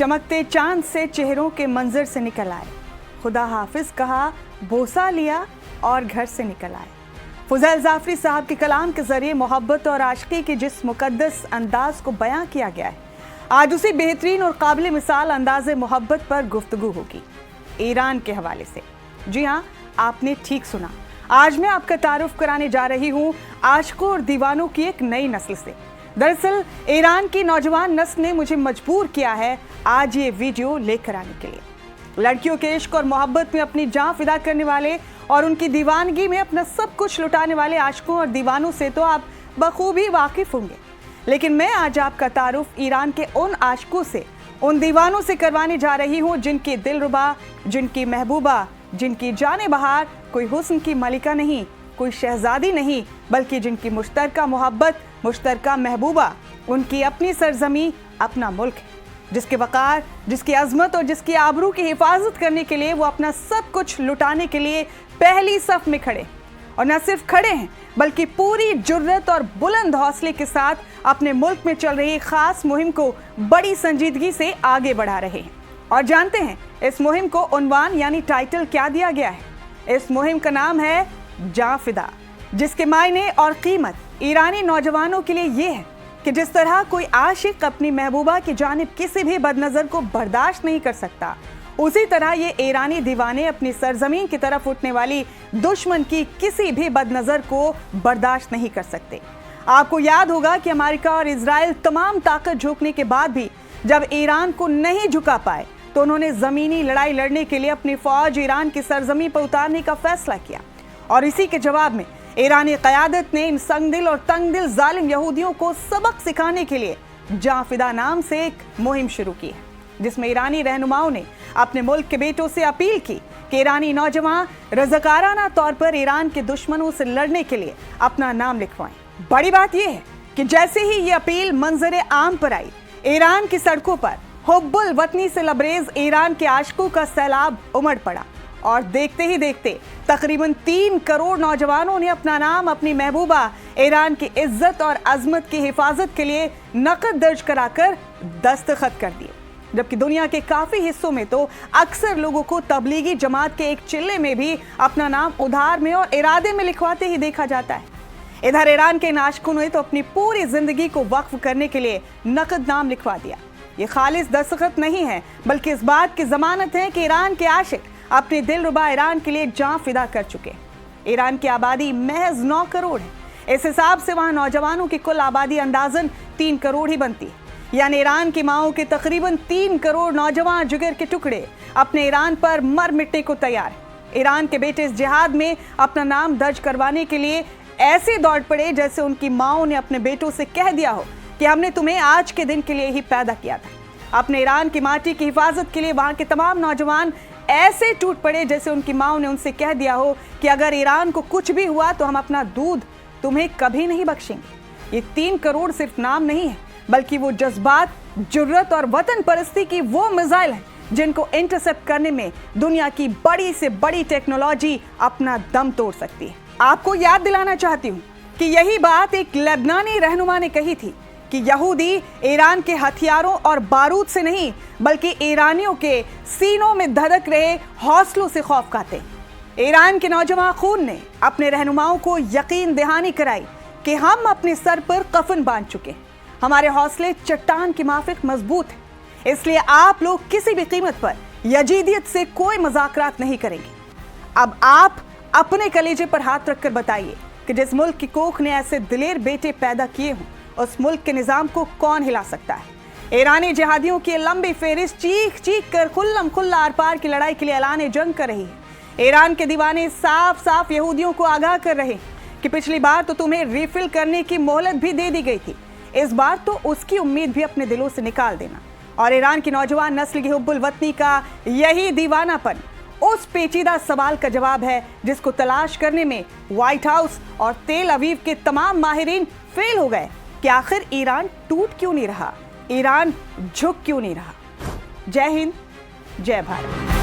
चमकते चांद से चेहरों के मंजर से निकल आए, खुदा हाफिज कहा, बोसा लिया और घर से निकल आए। फुज़ैल जाफरी साहब के कलाम के जरिए मोहब्बत और आशिकी के जिस मुकद्दस अंदाज को बयां किया गया है, आज उसी बेहतरीन और काबिल मिसाल अंदाज़े मोहब्बत पर गुफ्तगू होगी, ईरान के हवाले से। जी हाँ, आपने ठीक सुना। आज मैं आपका तारुफ कराने जा रही हूँ आशिकों और दीवानों की एक नई नस्ल से। दरअसल ईरान की नौजवान नस्ल ने मुझे मजबूर किया है आज ये वीडियो लेकर आने के लिए। लड़कियों के इश्क और मोहब्बत में अपनी जान फिदा करने वाले और उनकी दीवानगी में अपना सब कुछ लुटाने वाले आशिकों और दीवानों से तो आप बखूबी वाकिफ होंगे, लेकिन मैं आज आपका तारुफ ईरान के उन आशिकों से, उन दीवानों से करवाने जा रही हूँ जिनकी दिलरुबा, जिनकी महबूबा, जिनकी जाने बहार कोई हुस्न की मलिका नहीं, कोई शहजादी नहीं, बल्कि जिनकी मुश्तरका मोहब्बत, मुश्तरका महबूबा, उनकी अपनी सरजमी, अपना मुल्क है, जिसके वक़ार, जिसकी अजमत और जिसकी आबरू की हिफाजत करने के लिए वो अपना सब कुछ लुटाने के लिए पहली सफ में खड़े, और न सिर्फ खड़े हैं बल्कि पूरी जुर्रत और बुलंद हौसले के साथ अपने मुल्क में चल रही खास मुहिम को बड़ी संजीदगी से आगे बढ़ा रहे हैं। और जानते हैं इस मुहिम को उन्वान यानी टाइटल क्या दिया गया है? इस मुहिम का नाम है जान फिदा, जिसके मायने और कीमत ईरानी नौजवानों के लिए ये है कि जिस तरह कोई आशिक अपनी महबूबा की जानिब किसी भी बदनज़र को बर्दाश्त नहीं कर सकता, उसी तरह ये ईरानी दीवाने अपनी सरजमीन की तरफ उठने वाली दुश्मन की किसी भी बदनज़र को बर्दाश्त नहीं कर सकते। आपको याद होगा कि अमेरिका और इजराइल तमाम ताकत झोंकने के बाद भी जब ईरान को नहीं झुका पाए तो उन्होंने ज़मीनी लड़ाई लड़ने के लिए अपनी फ़ौज ईरान की सरजमीन पर उतारने का फैसला किया, और इसी के जवाब में ईरानी क़यादत ने इन संगदिल और तंगदिल जालिम यहूदियों को सबक सिखाने के लिए जान फिदा नाम से एक मुहिम शुरू की है, जिसमें ईरानी रहनुमाओं ने अपने मुल्क के बेटों से अपील की कि ईरानी नौजवान रज़ाकाराना तौर पर ईरान के दुश्मनों से लड़ने के लिए अपना नाम लिखवाएं। बड़ी बात यह है कि जैसे ही ये अपील मंजर आम पर आई, ईरान की सड़कों पर हुब्बुल वतनी से लबरेज ईरान के आशिकों का सैलाब उमड़ पड़ा, और देखते ही देखते तकरीबन 3 करोड़ नौजवानों ने अपना नाम, अपनी महबूबा ईरान की इज्जत और अजमत की हिफाजत के लिए नकद दर्ज कराकर दस्तखत कर दिए। जबकि दुनिया के काफ़ी हिस्सों में तो अक्सर लोगों को तबलीगी जमात के एक चिल्ले में भी अपना नाम उधार में और इरादे में लिखवाते ही देखा जाता है। इधर ईरान के आशिकों ने तो अपनी पूरी जिंदगी को वक्फ करने के लिए नकद नाम लिखवा दिया। ये खालिस दस्तखत नहीं है, बल्कि इस बात की जमानत है कि ईरान के आशिक अपने दिलरुबा ईरान के लिए जान फिदा कर चुके हैं। ईरान की आबादी महज 9 करोड़ है। इस हिसाब से वहाँ नौजवानों की कुल आबादी अंदाजन 3 करोड़ ही बनती है, यानी ईरान की माओं के तकरीबन 3 करोड़ नौजवान जिगर के टुकड़े अपने ईरान पर मर मिटने को तैयार है। ईरान के बेटे इस जिहाद में अपना नाम दर्ज करवाने के लिए ऐसे दौड़ पड़े जैसे उनकी माओं ने अपने बेटों से कह दिया हो कि हमने तुम्हें आज के दिन के लिए ही पैदा किया था। अपने ईरान की माटी की हिफाजत के लिए वहाँ के तमाम नौजवान ऐसे टूट पड़े जैसे उनकी माओं ने उनसे कह दिया हो कि अगर ईरान को कुछ भी हुआ तो हम अपना दूध तुम्हें कभी नहीं बख्शेंगे। ये 3 करोड़ सिर्फ नाम नहीं है, बल्कि वो जज्बात, जुर्रत और वतन परस्ती की वो मिसाइल है जिनको इंटरसेप्ट करने में दुनिया की बड़ी से बड़ी टेक्नोलॉजी अपना दम तोड़ सकती है। आपको याद दिलाना चाहती हूँ कि यही बात एक लेबनानी रहनुमा ने कही थी कि यहूदी ईरान के हथियारों और बारूद से नहीं, बल्कि ईरानियों के सीनों में धड़क रहे हौसलों से खौफ खाते। ईरान के नौजवान खून ने अपने रहनुमाओं को यकीन दहानी कराई कि हम अपने सर पर कफन बांध चुके हैं, हमारे हौसले चट्टान की माफिक मजबूत हैं, इसलिए आप लोग किसी भी कीमत पर यजीदियत से कोई मजाकरात नहीं करेंगे। अब आप अपने कलेजे पर हाथ रखकर बताइए कि जिस मुल्क की कोख ने ऐसे दिलेर बेटे पैदा किए हों, उस मुल्क के निज़ाम को कौन हिला सकता है? ईरानी जिहादियों की लंबी फेरिस्त चीख चीख कर खुल्लम खुल्ला आर पार की लड़ाई के लिए ऐलान जंग कर रही है। ईरान के दीवाने साफ साफ यहूदियों को आगाह कर रहे हैं कि पिछली बार तो तुम्हें रिफिल करने की मोहलत भी दे दी गई थी, इस बार तो उसकी उम्मीद भी अपने दिलों से निकाल देना। और ईरान की नौजवान नस्ल की हुब्बुल वतनी का यही दीवानापन उस पेचीदा सवाल का जवाब है जिसको तलाश करने में व्हाइट हाउस और तेल अवीव के तमाम माहिरीन फेल हो गए कि आखिर ईरान टूट क्यों नहीं रहा, ईरान झुक क्यों नहीं रहा। जय हिंद, जय भारत।